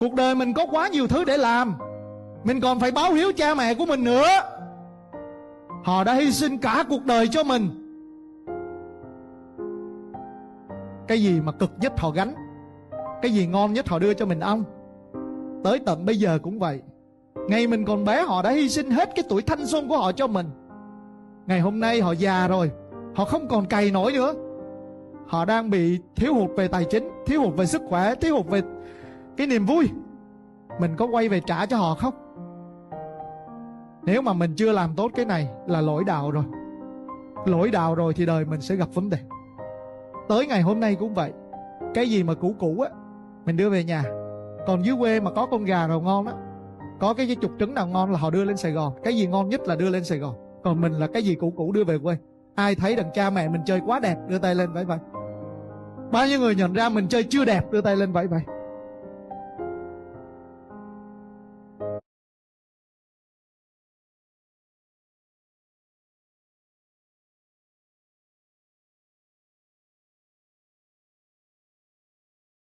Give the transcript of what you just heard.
Cuộc đời mình có quá nhiều thứ để làm, mình còn phải báo hiếu cha mẹ của mình nữa. Họ đã hy sinh cả cuộc đời cho mình. Cái gì mà cực nhất họ gánh, cái gì ngon nhất họ đưa cho mình ăn. Tới tận bây giờ cũng vậy. Ngày mình còn bé họ đã hy sinh hết cái tuổi thanh xuân của họ cho mình. Ngày hôm nay họ già rồi, họ không còn cày nổi nữa. Họ đang bị thiếu hụt về tài chính, thiếu hụt về sức khỏe, thiếu hụt về cái niềm vui. Mình có quay về trả cho họ không? Nếu mà mình chưa làm tốt cái này là lỗi đạo rồi. Lỗi đạo rồi thì đời mình sẽ gặp vấn đề. Tới ngày hôm nay cũng vậy. Cái gì mà cũ cũ á mình đưa về nhà. Còn dưới quê mà có con gà nào ngon á, có cái chục trứng nào ngon là họ đưa lên Sài Gòn. Cái gì ngon nhất là đưa lên Sài Gòn. Còn mình là cái gì cũ cũ đưa về quê. Ai thấy đàn cha mẹ mình chơi quá đẹp đưa tay lên vẫy vẫy. Bao nhiêu người nhận ra mình chơi chưa đẹp đưa tay lên vẫy vẫy.